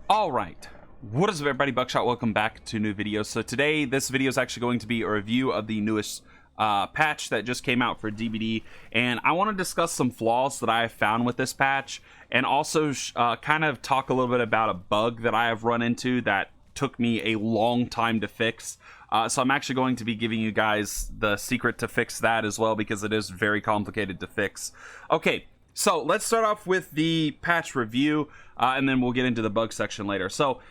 All right. What is up, everybody? Buckshot. Welcome back to a new video. So today, this video is actually going to be a review of the newest patch that just came out for DBD, and I want to discuss some flaws that I have found with this patch, and also kind of talk a little bit about a bug that I have run into that took me a long time to fix. So I'm actually going to be giving you guys the secret to fix that as well, because it is very complicated to fix. Okay. So let's start off with the patch review, and then we'll get into the bug section later. So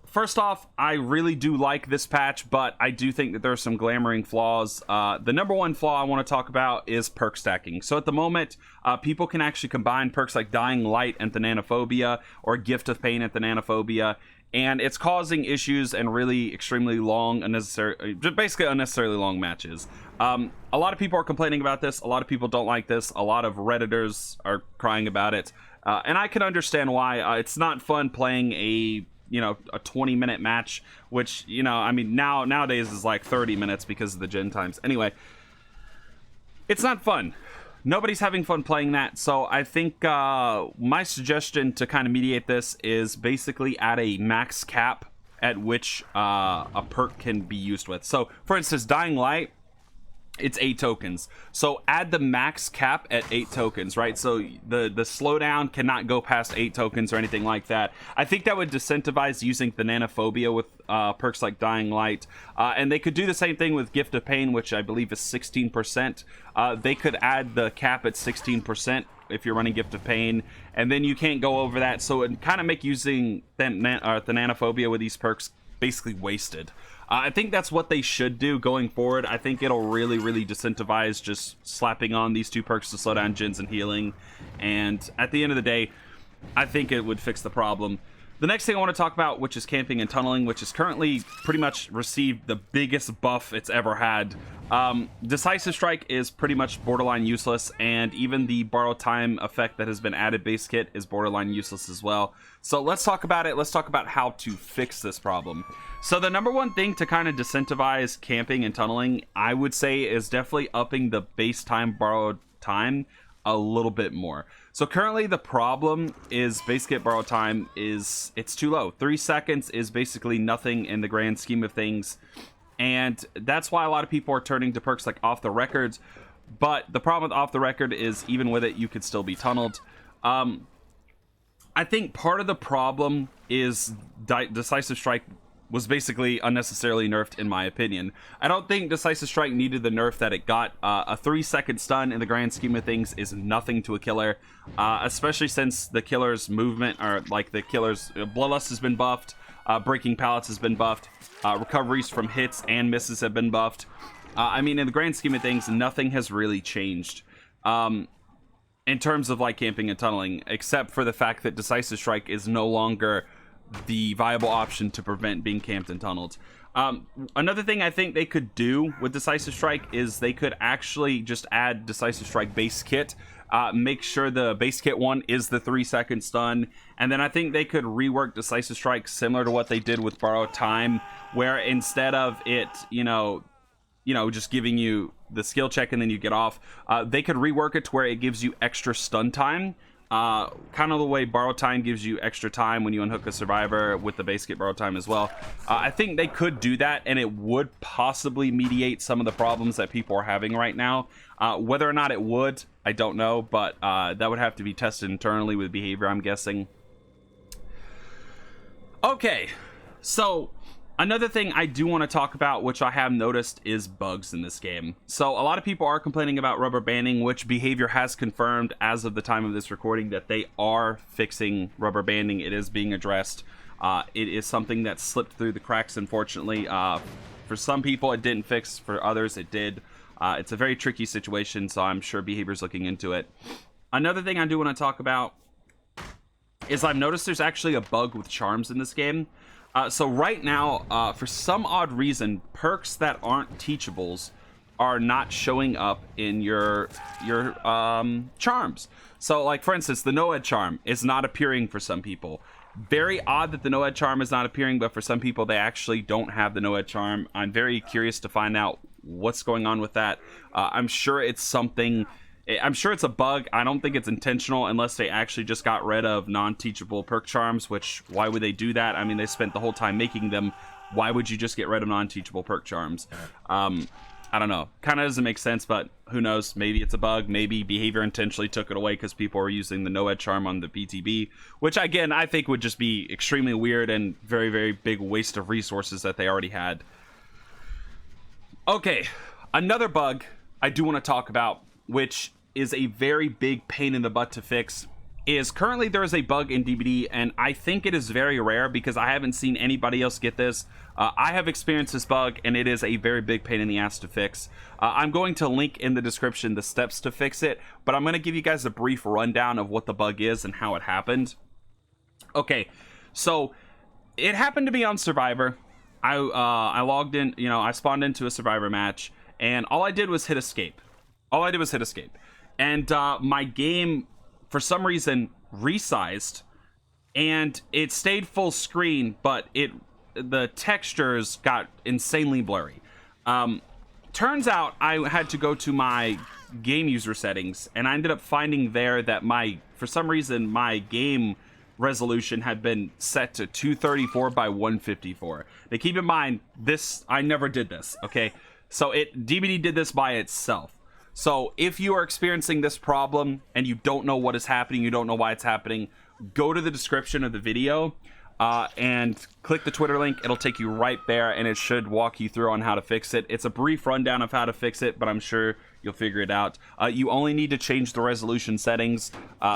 first off, I really do like this patch, but I do think that there are some glamoring flaws. The number one flaw I want to talk about is perk stacking. So at the moment, people can actually combine perks like Dying Light and Thanatophobia, or Gift of Pain and Thanatophobia, and it's causing issues and really extremely long, basically unnecessarily long matches. A lot of people are complaining about this. A lot of people don't like this. A lot of Redditors are crying about it. And I can understand why. It's not fun playing a 20-minute match, which, I mean, nowadays is like 30 minutes because of the gen times. Anyway, it's not fun. Nobody's having fun playing that, so I think my suggestion to kind of mediate this is basically add a max cap at which a perk can be used with. So, for instance, Dying Light, it's 8 tokens. So add the max cap at 8 tokens, right? So the slowdown cannot go past 8 tokens or anything like that. I think that would disincentivize using Thanatophobia with perks like Dying Light. And they could do the same thing with Gift of Pain, which I believe is 16%. They could add the cap at 16% if you're running Gift of Pain, and then you can't go over that. So it kind of make using Thanatophobia with these perks basically wasted. I think that's what they should do going forward. I think it'll really disincentivize just slapping on these 2 perks to slow down gens and healing. And at the end of the day, I think it would fix the problem. The next thing I want to talk about, which is camping and tunneling, which has currently pretty much received the biggest buff it's ever had. Decisive Strike is pretty much borderline useless, and even the borrow time effect that has been added base kit is borderline useless as well. So let's talk about it. Let's talk about how to fix this problem. So the number one thing to kind of disincentivize camping and tunneling, I would say, is definitely upping the base time borrowed time a little bit more. So currently the problem is base kit borrow time it's too low. 3 seconds is basically nothing in the grand scheme of things, and that's why a lot of people are turning to perks like Off the Records. But the problem with Off the Record is, even with it, you could still be tunneled. I think part of the problem is Decisive Strike was basically unnecessarily nerfed, in my opinion. I don't think Decisive Strike needed the nerf that it got. A 3-second stun in the grand scheme of things is nothing to a killer, especially since the killer's movement, or like the killer's Bloodlust has been buffed, Breaking Pallets has been buffed, recoveries from hits and misses have been buffed. I mean, in the grand scheme of things, nothing has really changed in terms of like camping and tunneling, except for the fact that Decisive Strike is no longer the viable option to prevent being camped and tunneled. Another thing I think they could do with Decisive Strike is they could actually just add Decisive Strike base kit. Make sure the base kit one is the 3-second stun, and then I think they could rework Decisive Strike similar to what they did with Borrowed Time, where instead of it, just giving you the skill check and then you get off, they could rework it to where it gives you extra stun time. Kind of the way Borrowed Time gives you extra time when you unhook a survivor with the base kit Borrowed Time as well. I think they could do that, and it would possibly mediate some of the problems that people are having right now. Whether or not it would, I don't know, but that would have to be tested internally with behavior, I'm guessing. Okay, so another thing I do want to talk about, which I have noticed, is bugs in this game. So a lot of people are complaining about rubber banding, which behavior has confirmed as of the time of this recording that they are fixing rubber banding. It is being addressed. It is something that slipped through the cracks, unfortunately. For some people it didn't fix, for others it did. It's a very tricky situation, so I'm sure behavior's looking into it. Another thing I do want to talk about is I've noticed there's actually a bug with charms in this game. So right now, for some odd reason, perks that aren't teachables are not showing up in your charms. So, like, for instance, the Noed charm is not appearing for some people. Very odd that the Noed charm is not appearing, but for some people, they actually don't have the Noed charm. I'm very curious to find out what's going on with that. I'm sure it's something I'm sure it's a bug. I don't think it's intentional unless they actually just got rid of non-teachable perk charms, which, why would they do that? I mean, they spent the whole time making them. Why would you just get rid of non-teachable perk charms? I don't know. Kind of doesn't make sense, but who knows? Maybe it's a bug. Maybe Behavior intentionally took it away because people were using the no-ed charm on the PTB, which, again, I think would just be extremely weird and very, very big waste of resources that they already had. Okay, another bug I do want to talk about, which is a very big pain in the butt to fix, is currently there is a bug in DBD, and I think it is very rare because I haven't seen anybody else get this. I have experienced this bug, and it is a very big pain in the ass to fix. I'm going to link in the description the steps to fix it, but I'm going to give you guys a brief rundown of what the bug is and how it happened. Okay, so it happened to be on Survivor. I logged in, I spawned into a Survivor match, and all I did was hit escape. And my game, for some reason, resized, and it stayed full screen, but the textures got insanely blurry. Turns out I had to go to my game user settings, and I ended up finding there that for some reason, my game resolution had been set to 234 by 154. Now keep in mind, I never did this, okay? So DBD did this by itself. So if you are experiencing this problem and you don't know what is happening, you don't know why it's happening, go to the description of the video and click the Twitter link. It'll take you right there, and it should walk you through on how to fix it. It's a brief rundown of how to fix it, but I'm sure you'll figure it out. You only need to change the resolution settings.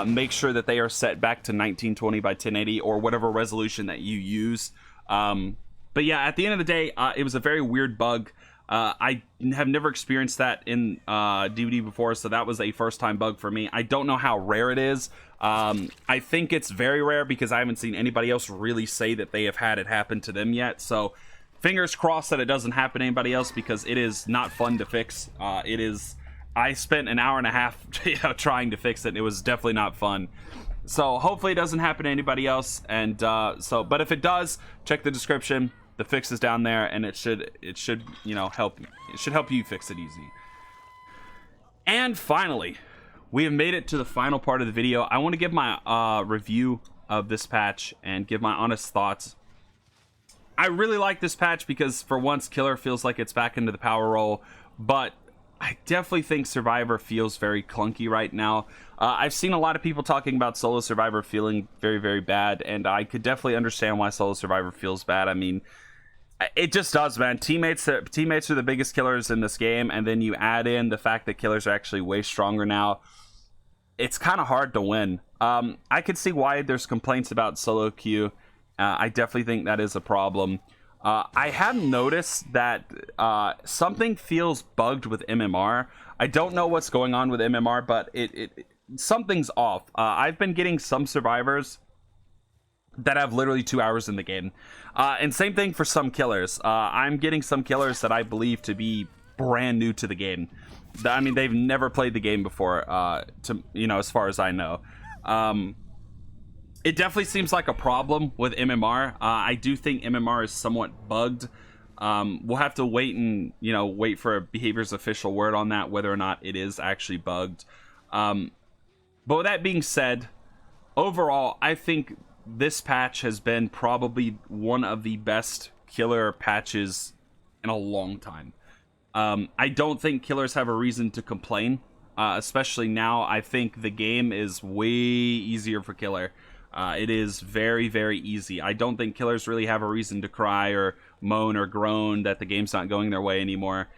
Make sure that they are set back to 1920 by 1080 or whatever resolution that you use. But yeah, at the end of the day, it was a very weird bug. I have never experienced that in DBD before, so that was a first-time bug for me. I don't know how rare it is. I think it's very rare because I haven't seen anybody else really say that they have had it happen to them yet. So fingers crossed that it doesn't happen to anybody else, because it is not fun to fix. I spent an hour and a half trying to fix it, and it was definitely not fun. So hopefully it doesn't happen to anybody else. And but if it does, check the description. The fix is down there, and it should help. It should help you fix it easy. And finally, we have made it to the final part of the video. I want to give my review of this patch and give my honest thoughts. I really like this patch because for once, Killer feels like it's back into the power role, but I definitely think Survivor feels very clunky right now. I've seen a lot of people talking about Solo Survivor feeling very, very bad, and I could definitely understand why Solo Survivor feels bad. I mean, it just does, man. Teammates are the biggest killers in this game, and then you add in the fact that killers are actually way stronger now. It's kind of hard to win. I could see why there's complaints about solo queue. I definitely think that is a problem. I have noticed that something feels bugged with MMR. I don't know what's going on with MMR, but something's off. I've been getting some survivors that have literally 2 hours in the game. And same thing for some killers. I'm getting some killers that I believe to be brand new to the game. I mean, they've never played the game before, as far as I know. It definitely seems like a problem with MMR. I do think MMR is somewhat bugged. We'll have to wait for Behavior's official word on that, whether or not it is actually bugged. But with that being said, overall, I think this patch has been probably one of the best killer patches in a long time. I don't think killers have a reason to complain, especially now. I think the game is way easier for killer. It is very, very easy. I don't think killers really have a reason to cry or moan or groan that the game's not going their way anymore.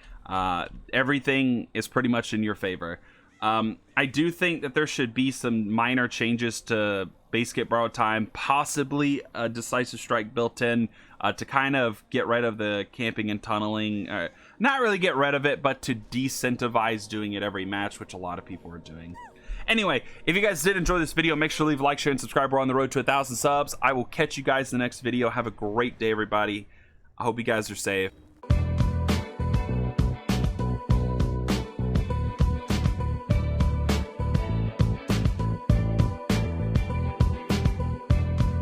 Everything is pretty much in your favor. I do think that there should be some minor changes to base get borrowed time, possibly a decisive strike built in to kind of get rid of the camping and tunneling. Not really get rid of it, but to decentivize doing it every match, which a lot of people are doing. Anyway, if you guys did enjoy this video, make sure to leave a like, share, and subscribe. We're on the road to 1,000 subs. I will catch you guys in the next video. Have a great day, everybody. I hope you guys are safe.